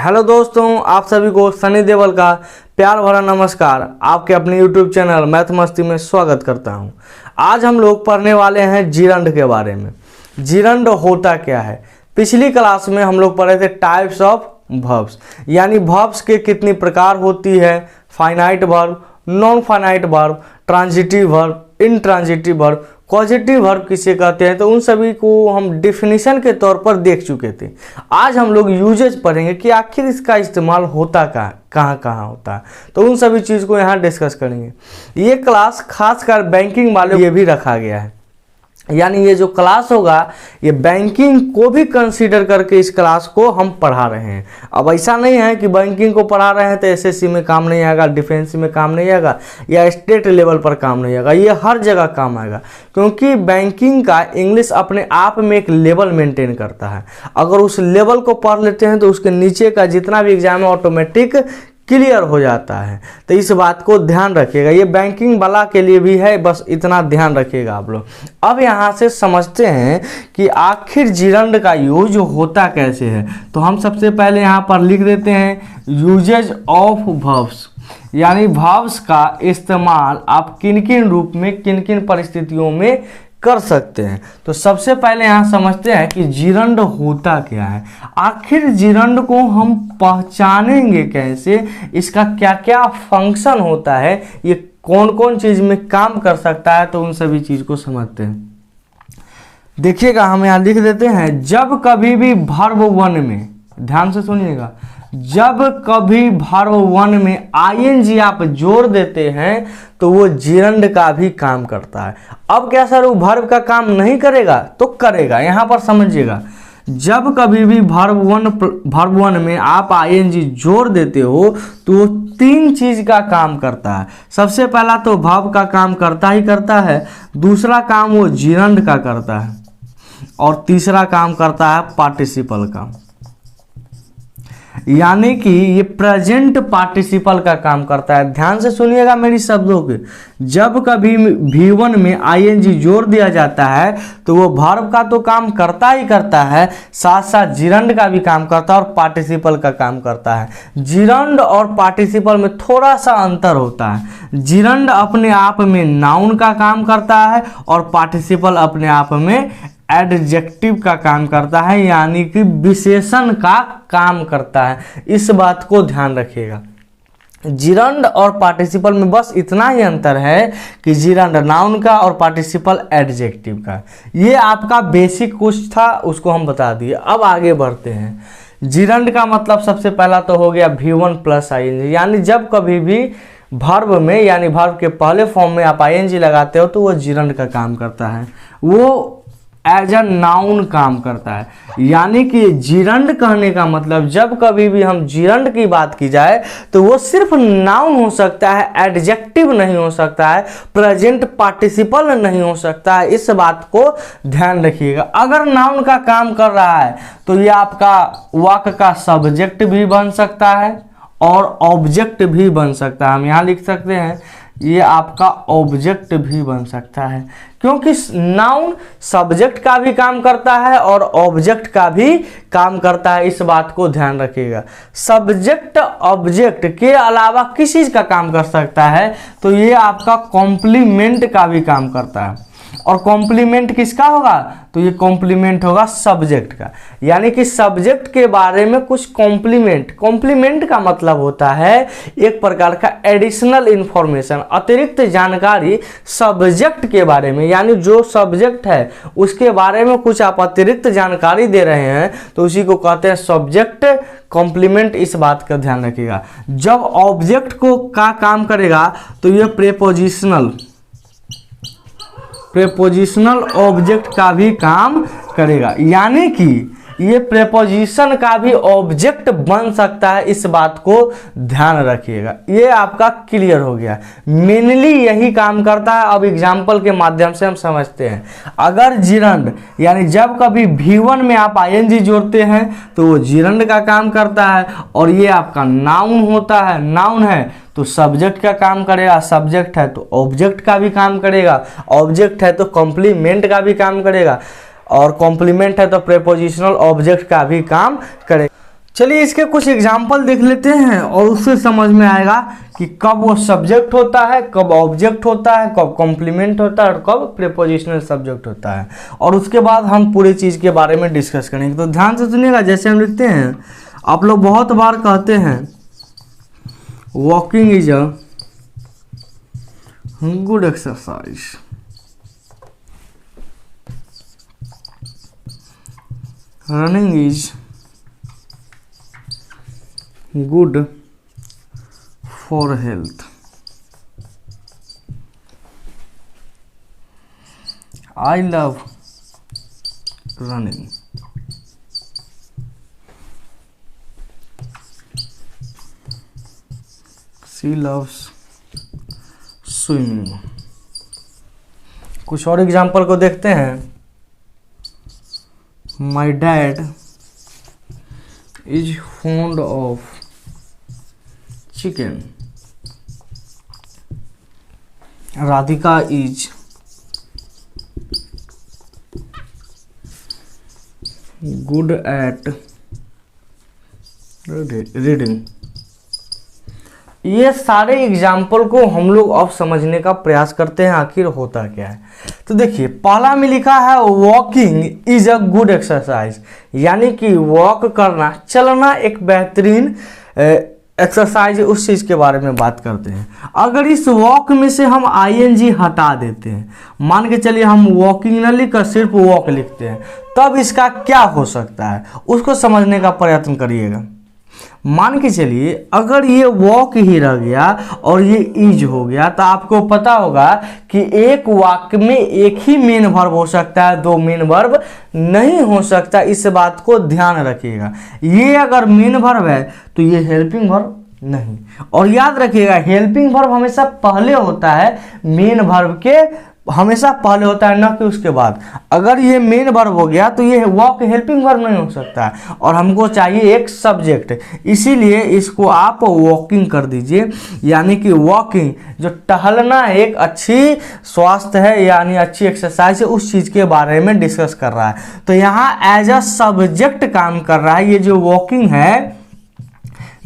Hello दोस्तों, आप सभी को सनी देओल का प्यार भरा नमस्कार। आपके अपने यूट्यूब चैनल मैथ मस्ती में स्वागत करता हूं। आज हम लोग पढ़ने वाले हैं जिरंड के बारे में। जिरंड होता क्या है? पिछली क्लास में हम लोग पढ़े थे टाइप्स ऑफ वर्ब्स, यानी वर्ब्स के कितनी प्रकार होती है। Finite verb, non finite verb, transitive verb, intransitive verb, positive verb किसे कहते हैं, तो उन सभी को हम डेफिनेशन के तौर पर देख चुके थे। आज हम लोग यूजेज पढ़ेंगे कि आखिर इसका इस्तेमाल होता कहाँ कहाँ होता है, तो उन सभी चीज़ को यहाँ डिस्कस करेंगे। ये क्लास खासकर बैंकिंग वाले ये भी रखा गया है, यानी ये जो क्लास होगा ये बैंकिंग को भी कंसीडर करके इस क्लास को हम पढ़ा रहे हैं। अब ऐसा नहीं है कि बैंकिंग को पढ़ा रहे हैं तो एसएससी में काम नहीं आएगा, डिफेंस में काम नहीं आएगा या स्टेट लेवल पर काम नहीं आएगा। ये हर जगह काम आएगा, क्योंकि बैंकिंग का इंग्लिश अपने आप में एक लेवल मेंटेन करता है। अगर उस लेवल को पढ़ लेते हैं तो उसके नीचे का जितना भी एग्जाम है ऑटोमेटिक क्लियर हो जाता है। तो इस बात को ध्यान रखिएगा, ये बैंकिंग वाला के लिए भी है, बस इतना ध्यान रखिएगा आप लोग। अब यहाँ से समझते हैं कि आखिर जिरंड का यूज होता कैसे है। तो हम सबसे पहले यहाँ पर लिख देते हैं यूजेज ऑफ वर्ब्स, यानी वर्ब्स का इस्तेमाल आप किन किन रूप में किन किन परिस्थितियों में कर सकते हैं। तो सबसे पहले यहाँ समझते हैं कि जिरंड होता क्या है। आखिर जिरंड को हम पहचानेंगे कैसे, इसका क्या क्या फंक्शन होता है, ये कौन कौन चीज में काम कर सकता है, तो उन सभी चीज को समझते हैं। देखिएगा, हम यहाँ लिख देते हैं जब कभी भी वर्ब वन में, ध्यान से सुनिएगा, जब कभी वर्ब वन में आईएनजी आप जोड़ देते हैं तो वो जिरंड का भी काम करता है। अब क्या सर वो वर्ब का काम नहीं करेगा? तो करेगा। यहाँ पर समझिएगा, जब कभी भी वर्ब वन में आप आईएनजी जोड़ देते हो तो वो तीन चीज का काम करता है। सबसे पहला तो वर्ब का काम करता ही करता है, दूसरा काम वो जिरंड का करता है, और तीसरा काम करता है पार्टिसिपल का, यानी कि ये प्रेजेंट पार्टिसिपल का काम करता है। ध्यान से सुनिएगा मेरी शब्दों के, जब कभी V1 में आईएनजी जोड़ दिया जाता है तो वो वर्ब का तो काम करता ही करता है, साथ साथ जिरंड का भी काम करता है और पार्टिसिपल का काम करता है। जिरंड और पार्टिसिपल में थोड़ा सा अंतर होता है। जिरंड अपने आप में नाउन का काम करता है और पार्टिसिपल अपने आप में एडजेक्टिव का काम करता है, यानी कि विशेषण का काम करता है। इस बात को ध्यान रखिएगा। जिरंड और पार्टिसिपल में बस इतना ही अंतर है कि जिरंड नाउन का और पार्टिसिपल एडजेक्टिव का। ये आपका बेसिक कुछ था, उसको हम बता दिए। अब आगे बढ़ते हैं। जिरंड का मतलब सबसे पहला तो हो गया V1 प्लस आईएनजी, यानी जब कभी भी वर्ब में, यानी वर्ब के पहले फॉर्म में आप आईएनजी लगाते हो तो वो जिरंड का काम करता है, वो एज अ नाउन काम करता है। यानी कि जिरंड कहने का मतलब जब कभी भी हम जिरंड की बात की जाए तो वो सिर्फ नाउन हो सकता है, एडजेक्टिव नहीं हो सकता है, प्रेजेंट पार्टिसिपल नहीं हो सकता है। इस बात को ध्यान रखिएगा। अगर नाउन का काम कर रहा है तो ये आपका वाक्य का सब्जेक्ट भी बन सकता है और ऑब्जेक्ट भी बन सकता है। हम यहाँ लिख सकते हैं ये आपका ऑब्जेक्ट भी बन सकता है, क्योंकि नाउन सब्जेक्ट का भी काम करता है और ऑब्जेक्ट का भी काम करता है। इस बात को ध्यान रखिएगा। सब्जेक्ट ऑब्जेक्ट के अलावा किस चीज का काम कर सकता है, तो ये आपका कॉम्प्लीमेंट का भी काम करता है। और कॉम्प्लीमेंट किसका होगा, तो ये कॉम्प्लीमेंट होगा सब्जेक्ट का, यानी कि सब्जेक्ट के बारे में कुछ कॉम्प्लीमेंट। कॉम्प्लीमेंट का मतलब होता है एक प्रकार का एडिशनल इंफॉर्मेशन, अतिरिक्त जानकारी सब्जेक्ट के बारे में, यानी जो सब्जेक्ट है उसके बारे में कुछ आप अतिरिक्त जानकारी दे रहे हैं तो उसी को कहते हैं सब्जेक्ट कॉम्प्लीमेंट। इस बात का ध्यान रखिएगा। जब ऑब्जेक्ट को का काम करेगा तो ये प्रेपोजिशनल ऑब्जेक्ट का भी काम करेगा, यानी कि ये प्रेपोजिशन का भी ऑब्जेक्ट बन सकता है। इस बात को ध्यान रखिएगा। ये आपका क्लियर हो गया। मेनली यही काम करता है। अब एग्जाम्पल के माध्यम से हम समझते हैं। अगर जिरंड, यानी जब कभी V1 में आप आईएनजी जोड़ते हैं तो वो जिरंड का काम करता है, और ये आपका नाउन होता है। नाउन है तो सब्जेक्ट का काम करेगा, सब्जेक्ट है तो ऑब्जेक्ट का भी काम करेगा, ऑब्जेक्ट है तो कॉम्प्लीमेंट का भी काम करेगा, और कॉम्प्लीमेंट है तो प्रेपोजिशनल ऑब्जेक्ट का भी काम करेगा। चलिए इसके कुछ एग्जाम्पल देख लेते हैं और उससे समझ में आएगा कि कब वो सब्जेक्ट होता है, कब ऑब्जेक्ट होता है, कब कॉम्प्लीमेंट होता है और कब प्रीपोजिशनल सब्जेक्ट होता है। और उसके बाद हम पूरी चीज़ के बारे में डिस्कस करेंगे। तो ध्यान से सुनिएगा। जैसे हम लिखते हैं, आप लोग बहुत बार कहते हैं walking is a good exercise, running is good for health, I love running, she loves swimming. कुछ और एग्जाम्पल को देखते हैं। My dad is fond of chicken, Radhika is good at reading. ये सारे एग्जाम्पल को हम लोग अब समझने का प्रयास करते हैं आखिर होता क्या है। तो देखिए, पहला में लिखा है walking is a good exercise, यानी कि वॉक करना, चलना एक बेहतरीन एक्सरसाइज है, उस चीज़ के बारे में बात करते हैं। अगर इस वॉक में से हम ING हटा देते हैं, मान के चलिए हम वॉकिंग न लिखकर सिर्फ वॉक लिखते हैं, तब इसका क्या हो सकता है उसको समझने का प्रयत्न करिएगा। मान के चलिए अगर ये वॉक ही रह गया और ये इज हो गया, तो आपको पता होगा कि एक वाक्य में एक ही मेन वर्ब हो सकता है, दो मेन वर्ब नहीं हो सकता। इस बात को ध्यान रखिएगा। ये अगर मेन वर्ब है तो ये हेल्पिंग वर्ब नहीं। और याद रखिएगा, हेल्पिंग वर्ब हमेशा पहले होता है, मेन वर्ब के हमेशा पहले होता है, न कि उसके बाद। अगर ये मेन वर्ब हो गया तो ये वॉक हेल्पिंग वर्ब नहीं हो सकता है, और हमको चाहिए एक सब्जेक्ट, इसीलिए इसको आप वॉकिंग कर दीजिए। यानी कि वॉकिंग जो टहलना एक अच्छी स्वास्थ्य है, यानी अच्छी एक्सरसाइज है, उस चीज़ के बारे में डिस्कस कर रहा है। तो यहाँ एज अ सब्जेक्ट काम कर रहा है। ये जो वॉकिंग है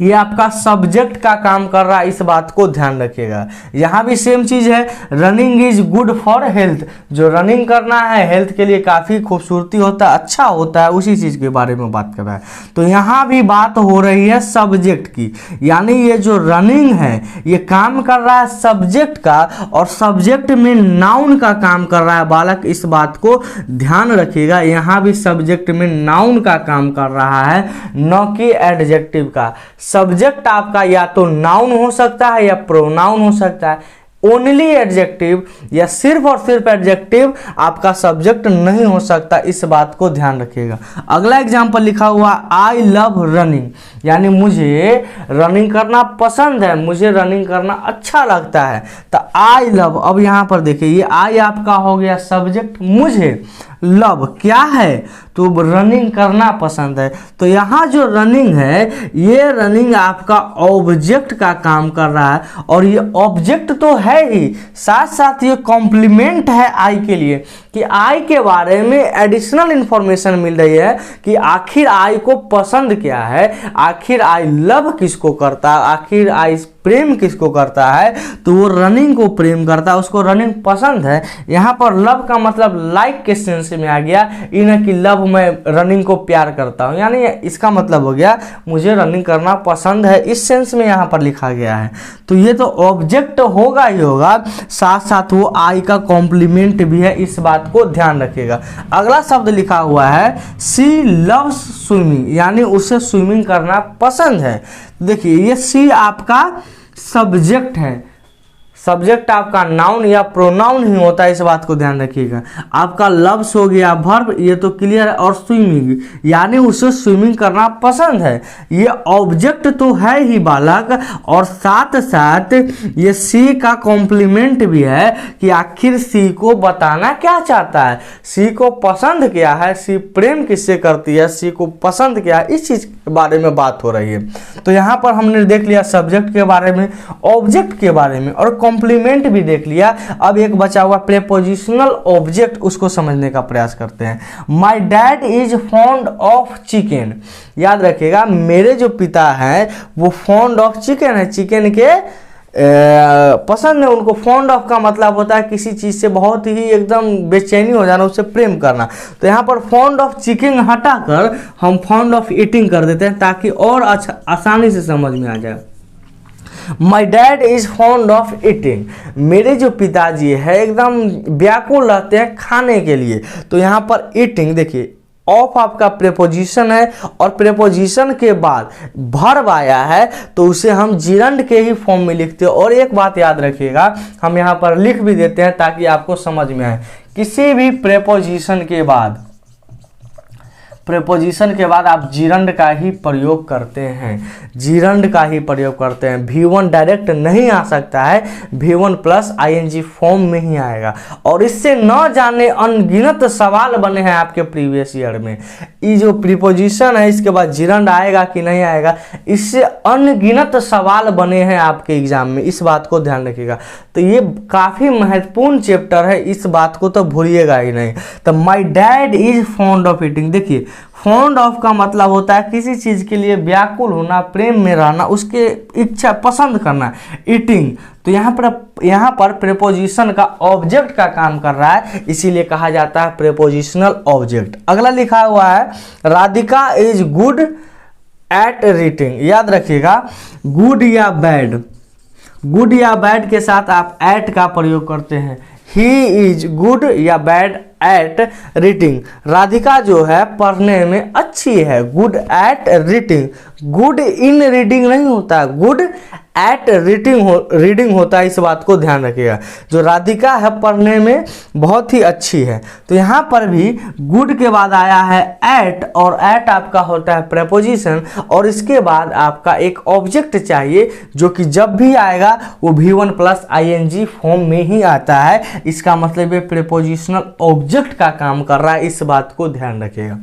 ये आपका सब्जेक्ट का काम कर रहा है, इस बात को ध्यान रखिएगा। यहाँ भी सेम चीज़ है, running is good for health. जो रनिंग करना है हेल्थ के लिए काफ़ी खूबसूरती होता है, अच्छा होता है, उसी चीज़ के बारे में बात कर रहा है। तो यहाँ भी बात हो रही है सब्जेक्ट की, यानी ये जो रनिंग है ये काम कर रहा है सब्जेक्ट का, और सब्जेक्ट में नाउन का काम कर रहा है बालक, इस बात को ध्यान रखिएगा। यहाँ भी सब्जेक्ट में नाउन का काम कर रहा है, न कि एडजेक्टिव का। सब्जेक्ट आपका या तो नाउन हो सकता है या प्रोनाउन हो सकता है, ओनली एडजेक्टिव या सिर्फ और सिर्फ एडजेक्टिव आपका सब्जेक्ट नहीं हो सकता, इस बात को ध्यान रखिएगा। अगला एग्जांपल लिखा हुआ आई लव रनिंग, यानी मुझे रनिंग करना पसंद है, मुझे रनिंग करना अच्छा लगता है। तो आई लव, अब यहाँ पर देखिए ये आई आपका हो गया सब्जेक्ट, मुझे लव क्या है तो रनिंग करना पसंद है। तो यहाँ जो रनिंग है ये रनिंग आपका ऑब्जेक्ट का काम कर रहा है, और ये ऑब्जेक्ट तो है ही, साथ साथ ये कॉम्प्लीमेंट है आई के लिए, कि आई के बारे में एडिशनल इंफॉर्मेशन मिल रही है कि आखिर आई को पसंद क्या है, आखिर आई लव किसको करता है, आखिर आई प्रेम किसको करता है। तो वो रनिंग को प्रेम करता है, उसको रनिंग पसंद है। यहाँ पर लव का मतलब लाइक के सेंस में आ गया, इन कि लव मैं रनिंग को प्यार करता हूँ, यानी इसका मतलब हो गया मुझे रनिंग करना पसंद है, इस सेंस में यहाँ पर लिखा गया है। तो ये तो ऑब्जेक्ट होगा ही होगा, साथ साथ वो आई का कॉम्प्लीमेंट भी है, इस बात को ध्यान रखिएगा। अगला शब्द लिखा हुआ है सी लव्स स्विमिंग, यानी उसे स्विमिंग करना पसंद है। देखिए ये सी आपका सब्जेक्ट है, सब्जेक्ट आपका नाउन या प्रोनाउन ही होता है, इस बात को ध्यान रखिएगा। आपका लव्स हो गया वर्ब, ये तो क्लियर है, और स्विमिंग यानी उसे स्विमिंग करना पसंद है, ये ऑब्जेक्ट तो है ही बालक, और साथ साथ ये सी का कॉम्प्लीमेंट भी है कि आखिर सी को बताना क्या चाहता है, सी को पसंद क्या है, सी प्रेम किससे करती है, सी को पसंद क्या है, इस चीज के बारे में बात हो रही है। तो यहाँ पर हमने देख लिया सब्जेक्ट के बारे में, ऑब्जेक्ट के बारे में और कॉम्प्लीमेंट भी देख लिया, अब एक बचा हुआ प्रेपोजिशनल ऑब्जेक्ट, उसको समझने का प्रयास करते हैं। My dad is fond of chicken, याद रखिएगा मेरे जो पिता हैं वो फॉन्ड ऑफ चिकन है, चिकन के पसंद है उनको। फॉन्ड ऑफ का मतलब होता है किसी चीज़ से बहुत ही एकदम बेचैनी हो जाना, उससे प्रेम करना। तो यहाँ पर फॉन्ड ऑफ चिकन हटाकर हम फॉन्ड ऑफ ईटिंग कर देते हैं ताकि और अच्छा आसानी से समझ में आ जाए। My dad is fond of eating, मेरे जो पिताजी है एकदम व्याकुल रहते हैं खाने के लिए। तो यहाँ पर ईटिंग देखिए ऑफ आपका प्रेपोजिशन है और प्रेपोजिशन के बाद वर्ब आया है तो उसे हम जिरंड के ही फॉर्म में लिखते हैं। और एक बात याद रखिएगा, हम यहाँ पर लिख भी देते हैं ताकि आपको समझ में आए, किसी भी प्रेपोजिशन के बाद आप जिरंड का ही प्रयोग करते हैं, जिरंड का ही प्रयोग करते हैं। V1 डायरेक्ट नहीं आ सकता है, V1 प्लस ING फॉर्म में ही आएगा। और इससे न जाने अनगिनत सवाल बने हैं आपके प्रीवियस ईयर में। ये जो प्रीपोजिशन है इसके बाद जिरंड आएगा कि नहीं आएगा, इससे अनगिनत सवाल बने हैं आपके एग्जाम में, इस बात को ध्यान रखिएगा। तो ये काफ़ी महत्वपूर्ण चैप्टर है, इस बात को तो भूलिएगा ही नहीं। तो my dad is fond of eating, देखिए फॉन्ड ऑफ का मतलब होता है किसी चीज़ के लिए व्याकुल होना, प्रेम में रहना, उसके इच्छा पसंद करना। ईटिंग तो यहाँ पर प्रेपोजिशन का ऑब्जेक्ट का काम कर रहा है, इसीलिए कहा जाता है प्रेपोजिशनल ऑब्जेक्ट। अगला लिखा हुआ है Radhika is good at reading, याद रखिएगा गुड या बैड, गुड या बैड के साथ आप एट का प्रयोग करते हैं। ही इज गुड या बैड एट रीडिंग, राधिका जो है पढ़ने में अच्छी है, good at reading. Good in reading नहीं होता है, गुड एट रीडिंग होता है, इस बात को ध्यान रखिएगा। जो राधिका है पढ़ने में बहुत ही अच्छी है। तो यहाँ पर भी गुड के बाद आया है एट, और एट आपका होता है प्रेपोजिशन, और इसके बाद आपका एक ऑब्जेक्ट चाहिए जो कि जब भी आएगा वो V1 प्लस ING फॉर्म में ही आता है। इसका मतलब ये प्रेपोजिशनल ऑब्जेक्ट का काम कर रहा है, इस बात को ध्यान रखिएगा।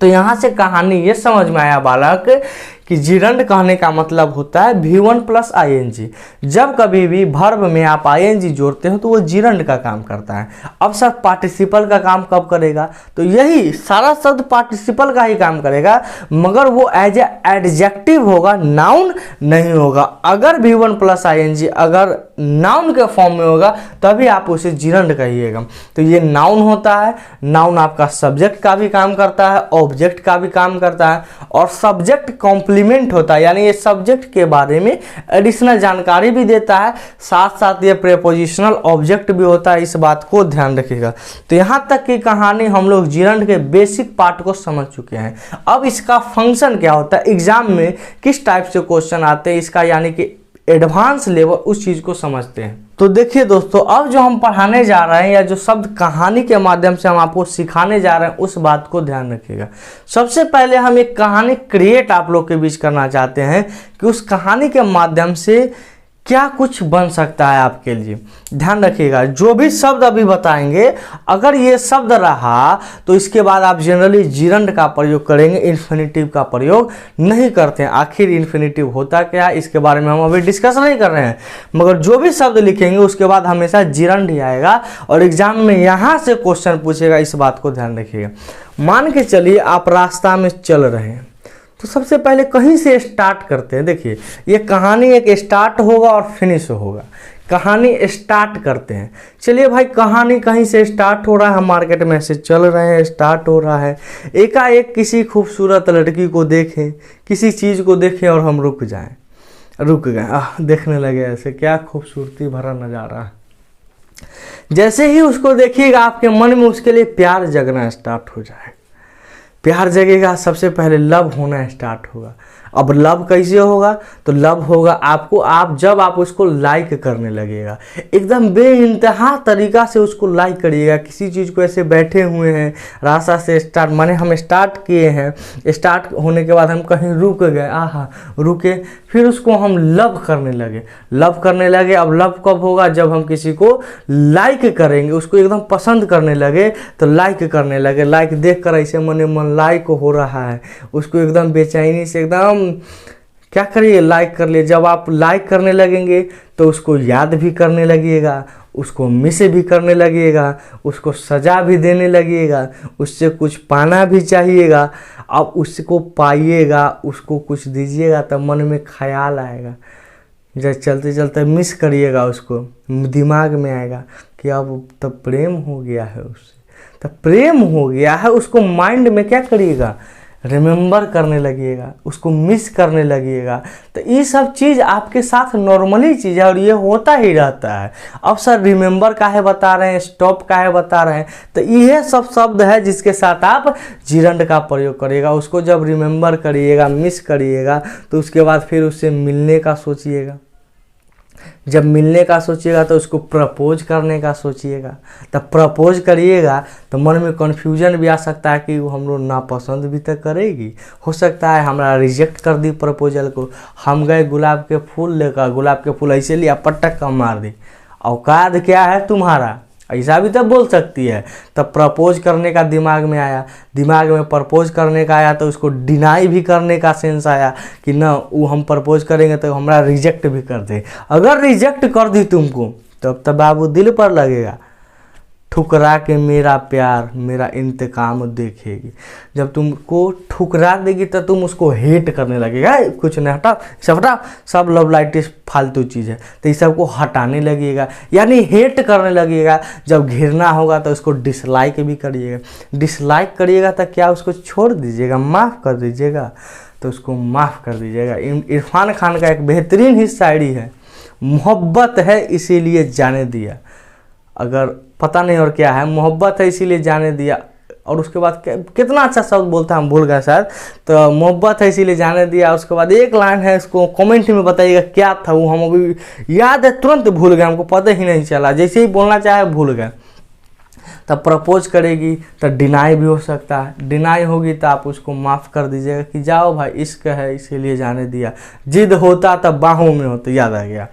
तो यहाँ से कहानी ये समझ में आया बालक कि जिरंड कहने का मतलब होता है V1 प्लस ING। जब कभी भी वर्ब में आप ING जोड़ते हो तो वो जिरंड का काम करता है। अब सर पार्टिसिपल का काम कब करेगा, तो यही सारा शब्द पार्टिसिपल का ही काम करेगा, मगर वो एज ए एडजेक्टिव होगा, नाउन नहीं होगा। अगर V1 प्लस ING अगर नाउन के फॉर्म में होगा तभी आप उसे जिरंड कहिएगा। तो ये नाउन होता है, नाउन आपका सब्जेक्ट का भी काम करता है, ऑब्जेक्ट का भी काम करता है, और सब्जेक्ट कॉम्प्लीमेंट होता है, यानी ये सब्जेक्ट के बारे में एडिशनल जानकारी भी देता है, साथ साथ ये प्रेपोजिशनल ऑब्जेक्ट भी होता है, इस बात को ध्यान रखिएगा। तो यहाँ तक की कहानी हम लोग जिरंड के बेसिक पार्ट को समझ चुके हैं। अब इसका फंक्शन क्या होता है, एग्जाम में किस टाइप से क्वेश्चन आते हैं, इसका यानी कि एडवांस लेवल उस चीज को समझते हैं। तो देखिए दोस्तों, अब जो हम पढ़ाने जा रहे हैं या जो शब्द कहानी के माध्यम से हम आपको सिखाने जा रहे हैं उस बात को ध्यान रखिएगा। सबसे पहले हम एक कहानी क्रिएट आप लोग के बीच करना चाहते हैं कि उस कहानी के माध्यम से क्या कुछ बन सकता है आपके लिए। ध्यान रखिएगा, जो भी शब्द अभी बताएंगे अगर ये शब्द रहा तो इसके बाद आप जनरली जिरंड का प्रयोग करेंगे, इन्फिनिटिव का प्रयोग नहीं करते हैं। आखिर इन्फिनिटिव होता क्या है इसके बारे में हम अभी डिस्कस नहीं कर रहे हैं, मगर जो भी शब्द लिखेंगे उसके बाद हमेशा जिरंड ही आएगा और एग्जाम में यहाँ से क्वेश्चन पूछेगा, इस बात को ध्यान रखिएगा। मान के चलिए आप रास्ता में चल रहे हैं, तो सबसे पहले कहीं से स्टार्ट करते हैं। देखिए ये कहानी एक स्टार्ट होगा और फिनिश होगा। कहानी स्टार्ट करते हैं, चलिए भाई कहानी कहीं से स्टार्ट हो रहा है, हम मार्केट में से चल रहे हैं, स्टार्ट हो रहा है, एकाएक किसी खूबसूरत लड़की को देखें, किसी चीज़ को देखें और हम रुक गए, देखने लगे ऐसे क्या खूबसूरती भरा नज़ारा है। जैसे ही उसको देखिएगा आपके मन में उसके लिए प्यार जगना स्टार्ट हो जाए, प्यार जगेगा, सबसे पहले लव होना स्टार्ट होगा। अब लव कैसे होगा, तो लव होगा आपको जब आप उसको लाइक करने लगेगा, एकदम बेइंतहा तरीका से उसको लाइक करिएगा। किसी चीज़ को ऐसे बैठे हुए हैं रास्ता से स्टार्ट, माने हम स्टार्ट किए हैं, स्टार्ट होने के बाद हम कहीं रुक गए, रुके, फिर उसको हम लव करने लगे। अब लव कब होगा, जब हम किसी को लाइक करेंगे, उसको एकदम पसंद करने लगे तो लाइक करने लगे। लाइक देख कर ऐसे मन लाइक हो रहा है, उसको एकदम बेचैनी से एकदम क्या करिए, लाइक कर लिए। जब आप लाइक करने लगेंगे तो उसको याद भी करने लगिएगा, उसको मिस भी करने लगिएगा, उसको सजा भी देने लगिएगा, उससे कुछ पाना भी चाहिएगा। अब उसको पाइएगा, उसको कुछ दीजिएगा तब मन में ख्याल आएगा। जब चलते चलते मिस करिएगा उसको, दिमाग में आएगा कि अब तब प्रेम हो गया है उससे, तब प्रेम हो गया है। उसको माइंड में क्या करिएगा, रिमेंबर करने लगिएगा, उसको मिस करने लगिएगा। तो ये सब चीज़ आपके साथ नॉर्मली चीज़ है और ये होता ही रहता है। अब सर रिमेंबर काहे बता रहे हैं, स्टॉप काहे बता रहे हैं, तो ये सब शब्द है जिसके साथ आप जिरंड का प्रयोग करिएगा। उसको जब रिमेंबर करिएगा, मिस करिएगा, तो उसके बाद फिर उससे मिलने का सोचिएगा। जब मिलने का सोचिएगा तो उसको प्रपोज करने का सोचिएगा। तब प्रपोज करिएगा तो मन में कन्फ्यूजन भी आ सकता है कि वो हम लोग नापसंद भी तो करेगी, हो सकता है हमारा रिजेक्ट कर दी प्रपोजल को। हम गए गुलाब के फूल लेकर, गुलाब के फूल ऐसे लिया, पटक का मार दी, औकात क्या है तुम्हारा, ऐसा भी तो बोल सकती है। तब प्रपोज करने का दिमाग में आया, दिमाग में प्रपोज करने का आया तो उसको डिनाई भी करने का सेंस आया कि ना वो हम प्रपोज करेंगे तो हमारा रिजेक्ट भी कर दे। अगर रिजेक्ट कर दी तुमको तब बाबू दिल पर लगेगा, ठुकरा के मेरा प्यार मेरा इंतकाम देखेगी। जब तुमको ठुकरा देगी तो तुम उसको हेट करने लगेगा, कुछ नहीं, हटा सब लव लाइटिस फालतू चीज़ है, तो इस सबको हटाने लगेगा, यानी हेट करने लगेगा। जब घिरना होगा तो उसको डिसलाइक भी करिएगा। डिसलाइक करिएगा तो क्या उसको छोड़ दीजिएगा, माफ़ कर दीजिएगा, तो उसको माफ़ कर दीजिएगा। इरफान खान का एक बेहतरीन ही शायरी है, मोहब्बत है इसीलिए जाने दिया। अगर पता नहीं और क्या है, मोहब्बत है इसीलिए जाने दिया, और उसके बाद कितना अच्छा शब्द बोलता है, हम भूल गए शायद। तो मोहब्बत है इसीलिए जाने दिया, उसके बाद एक लाइन है, इसको कमेंट में बताइएगा क्या था वो, हम अभी याद है तुरंत भूल गए, हमको पता ही नहीं चला, जैसे ही बोलना चाहे भूल गए। तब प्रपोज करेगी तो डिनाई भी हो सकता है, डिनाई होगी तो आप उसको माफ़ कर दीजिएगा कि जाओ भाई इश्क है इसीलिए जाने दिया, जिद होता तब बाहों में होता, याद आ गया।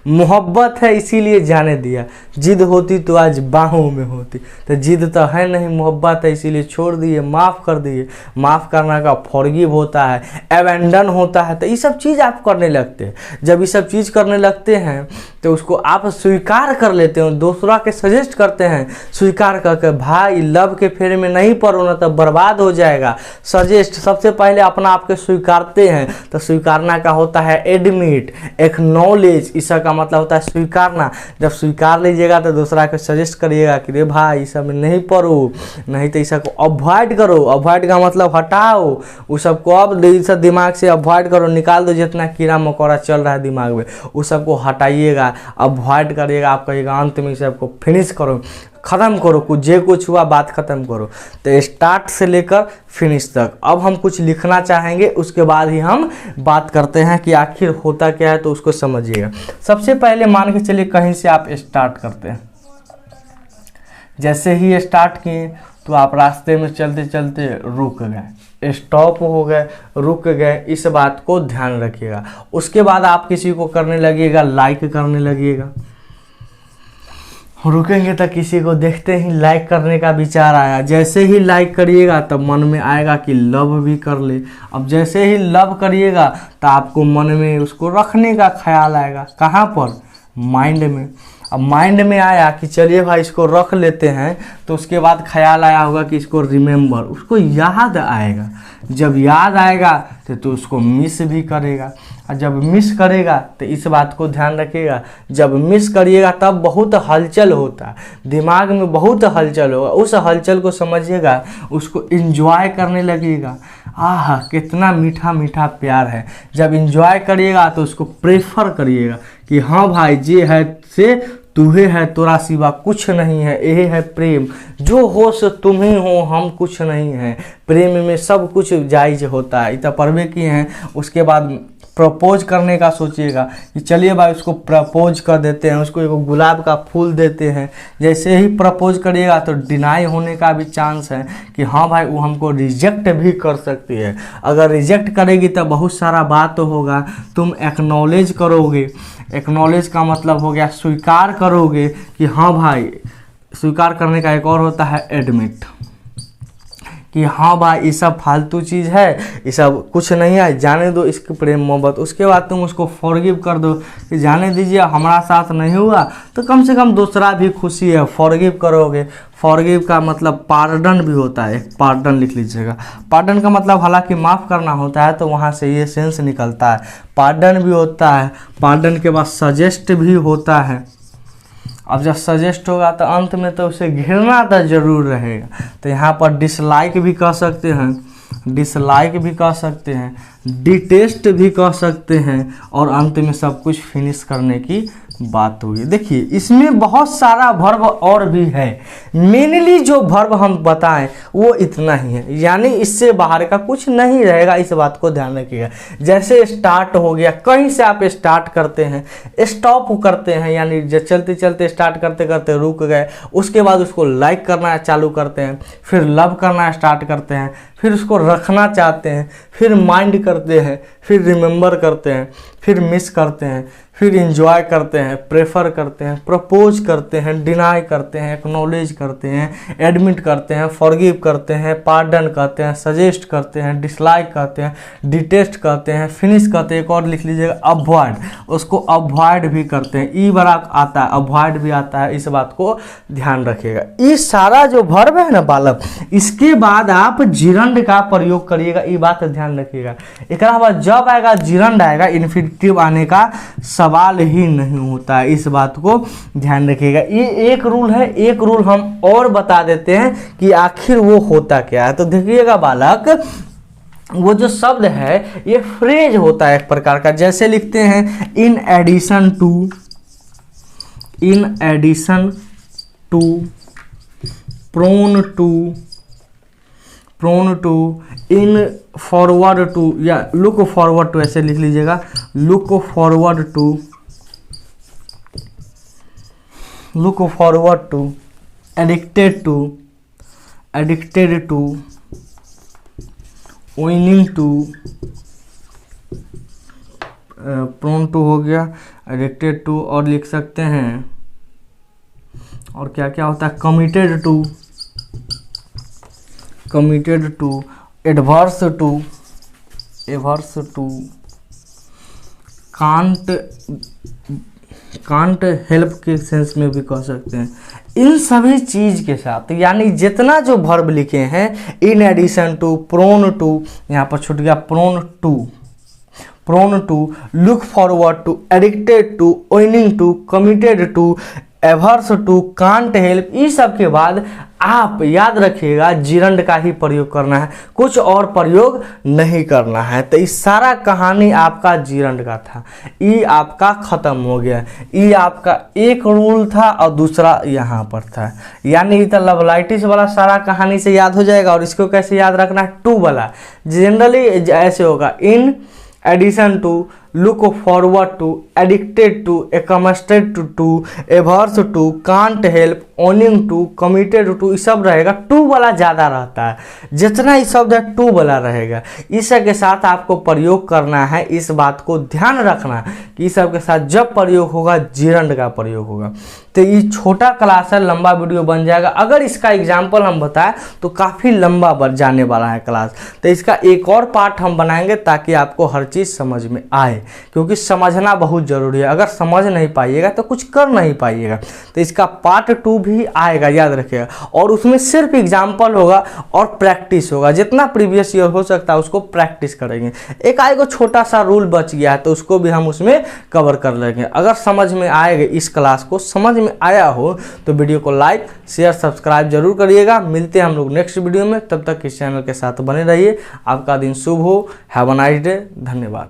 मोहब्बत है इसीलिए जाने दिया, जिद होती तो आज बाहों में होती, तो जिद तो है नहीं, मोहब्बत है इसीलिए छोड़ दिए, माफ़ कर दिए। माफ़ करना का फॉरगिव होता है, एबेंडन होता है, तो ये सब चीज़ आप करने लगते हैं। जब ये सब चीज़ करने लगते हैं तो उसको आप स्वीकार कर लेते हो, दूसरा के सजेस्ट करते हैं, स्वीकार करके भाई लव के फेरे में नहीं पड़ो ना तब बर्बाद हो जाएगा। सजेस्ट सबसे पहले अपना आपके स्वीकारते हैं, तो स्वीकारना का होता है एडमिट, एक्नॉलेज, इसका का मतलब होता है स्वीकारना। जब स्वीकार लीजिएगा तो दूसरा को सजेस्ट करिएगा कि रे भाई इस सब में नहीं पड़ो, नहीं तो इस को अवॉइड करो। अवॉइड का मतलब हटाओ, उस सबको अब इस दिमाग से अवॉइड करो, निकाल दो जितना कीड़ा मकोड़ा चल रहा है दिमाग में, उस सबको हटाइएगा, अवॉइड करिएगा। आप कहिएगा अंत में इस सबको फिनिश करो, ख़त्म करो, कुछ जे कुछ हुआ बात ख़त्म करो। तो स्टार्ट से लेकर फिनिश तक। अब हम कुछ लिखना चाहेंगे, उसके बाद ही हम बात करते हैं कि आखिर होता क्या है, तो उसको समझिएगा। सबसे पहले मान के चलिए कहीं से आप स्टार्ट करते हैं, जैसे ही स्टार्ट किए तो आप रास्ते में चलते चलते रुक गए, स्टॉप हो गए, रुक गए, इस बात को ध्यान रखिएगा। उसके बाद आप किसी को करने लगिएगा, लाइक करने लगिएगा। रुकेंगे तो किसी को देखते ही लाइक करने का विचार आया, जैसे ही लाइक करिएगा तब मन में आएगा कि लव भी कर ले। अब जैसे ही लव करिएगा तो आपको मन में उसको रखने का ख्याल आएगा, कहाँ पर, माइंड में। अब माइंड में आया कि चलिए भाई इसको रख लेते हैं, तो उसके बाद ख्याल आया होगा कि इसको रिमेंबर, उसको याद आएगा। जब याद आएगा तो उसको मिस भी करेगा, और जब मिस करेगा तो इस बात को ध्यान रखिएगा, जब मिस करिएगा तब बहुत हलचल होता है, दिमाग में बहुत हलचल होगा। उस हलचल को समझिएगा, उसको एंजॉय करने लगिएगा। आह कितना मीठा मीठा प्यार है। जब एंजॉय करिएगा तो उसको प्रेफर करिएगा कि हाँ भाई जे है से तुहे है, तोरा सिवा कुछ नहीं है, यही है प्रेम, जो हो सो तुम ही हो, हम कुछ नहीं है। प्रेम में सब कुछ जायज होता है, इतना पढ़वे किए हैं। उसके बाद प्रपोज करने का सोचिएगा कि चलिए भाई उसको प्रपोज कर देते हैं, उसको एक गुलाब का फूल देते हैं। जैसे ही प्रपोज करिएगा तो डिनाई होने का भी चांस है कि हाँ भाई वो हमको रिजेक्ट भी कर सकती है। अगर रिजेक्ट करेगी तो बहुत सारा बात तो होगा, तुम एक्नॉलेज करोगे। एक्नॉलेज का मतलब हो गया स्वीकार करोगे कि हाँ भाई, स्वीकार करने का एक और होता है एडमिट। कि हाँ भाई ये सब फालतू चीज़ है, ये सब कुछ नहीं है, जाने दो इसके प्रेम मोहब्बत। उसके बाद तुम उसको फॉरगिव कर दो कि जाने दीजिए हमारा साथ नहीं हुआ तो कम से कम दूसरा भी खुशी है, फॉरगिव करोगे। फॉरगिव का मतलब पार्डन भी होता है, एक पार्डन लिख लीजिएगा। पार्डन का मतलब हालांकि माफ़ करना होता है, तो वहाँ से ये सेंस निकलता है। पार्डन भी होता है, पार्डन के बाद सजेस्ट भी होता है। अब जब सजेस्ट होगा तो अंत में तो उसे घिरना तो जरूर रहेगा, तो यहाँ पर डिसलाइक भी कह सकते हैं, डिसलाइक भी कह सकते हैं, डिटेस्ट भी कह सकते हैं, और अंत में सब कुछ फिनिश करने की बात होगी। देखिए इसमें बहुत सारा वर्ब और भी है, मेनली जो वर्ब हम बताएं वो इतना ही है, यानी इससे बाहर का कुछ नहीं रहेगा, इस बात को ध्यान रखिएगा। जैसे स्टार्ट हो गया, कहीं से आप स्टार्ट करते हैं, स्टॉप करते हैं, यानी चलते चलते स्टार्ट करते करते रुक गए, उसके बाद उसको लाइक करना चालू करते हैं, फिर लव करना स्टार्ट करते हैं, फिर उसको रखना चाहते हैं, फिर माइंड करते हैं, फिर रिमेंबर करते हैं, फिर मिस करते हैं, फिर इंजॉय करते हैं, प्रेफर करते हैं, प्रपोज करते हैं, डिनाई करते हैं, एक्नॉलेज करते हैं, एडमिट करते हैं, फॉरगिव करते हैं, पार्डन कहते हैं, सजेस्ट करते हैं, डिसलाइक कहते हैं, डिटेस्ट कहते हैं, फिनिश कहते हैं। एक और लिख लीजिएगा अवॉइड, उसको अवॉइड भी करते हैं, ई बड़ा आता है, अवॉइड भी आता है, इस बात को ध्यान रखिएगा। ये सारा जो वर्ब है ना बालक, इसके बाद आप जिरंड का प्रयोग करिएगा, ये बात ध्यान रखिएगा। एक बाद जब आएगा जिरंड आएगा, इन्फिनिटिव आने का सवाल ही नहीं होता है, इस बात को ध्यान रखिएगा। ये एक रूल है, एक रूल हम और बता देते हैं कि आखिर वो होता क्या है। तो देखिएगा बालक, वो जो शब्द है ये फ्रेज होता है एक प्रकार का, जैसे लिखते हैं in addition to, in addition to, prone to, prone to, in forward to, या लुक फॉरवर्ड टू, ऐसे लिख लीजिएगा, look forward to, look forward to, addicted to, addicted to, winning to, prone to हो गया, एडिक्टेड टू, और लिख सकते हैं, और क्या क्या होता है, committed to, committed to, adverse to, averse to, can't help के सेंस में भी कह सकते हैं। इन सभी चीज के साथ, यानी जितना जो वर्ब लिखे हैं, in addition to, prone to, यहाँ पर छूट गया prone to, prone to, look forward to, addicted to, winning to, committed to, averse to, can't help, इस सब के बाद आप याद रखिएगा जिरंड का ही प्रयोग करना है, कुछ और प्रयोग नहीं करना है। तो इस सारा कहानी आपका जिरंड का था, ये आपका खत्म हो गया। ये आपका एक रूल था और दूसरा यहाँ पर था, यानी इतना लवलाइटिस वाला सारा कहानी से याद हो जाएगा। और इसको कैसे याद रखना है, टू वाला जनरली ऐसे होगा, in addition to, look forward to, addicted to, एकमस्टेड to, averse to, can't help, owing to, committed to, ये सब रहेगा, टू वाला ज़्यादा रहता है, जितना ये शब्द है टू वाला रहेगा। इस सब के साथ आपको प्रयोग करना है, इस बात को ध्यान रखना कि इस सब के साथ जब प्रयोग होगा जिरंड का प्रयोग होगा। तो ये छोटा क्लास है, लंबा वीडियो बन जाएगा। अगर इसका एग्जाम्पल हम बताएं तो काफ़ी लंबा बढ़ जाने वाला है क्लास, तो इसका एक और पार्ट हम बनाएंगे ताकि आपको हर चीज़ समझ में आए, क्योंकि समझना बहुत ज़रूरी है। अगर समझ नहीं पाइएगा तो कुछ कर नहीं पाइएगा। तो इसका पार्ट 2 भी आएगा, याद रखिएगा, और उसमें सिर्फ एग्जाम्पल होगा और प्रैक्टिस होगा। जितना प्रीवियस ईयर हो सकता है उसको प्रैक्टिस करेंगे। एक आएगा छोटा सा रूल बच गया है तो उसको भी हम उसमें कवर कर लेंगे। अगर समझ में आएगा, इस क्लास को समझ में आया हो तो वीडियो को लाइक शेयर सब्सक्राइब जरूर करिएगा। मिलते हैं हम लोग नेक्स्ट वीडियो में, तब तक इस चैनल के साथ बने रहिए। आपका दिन शुभ हो। Have a nice day. धन्यवाद।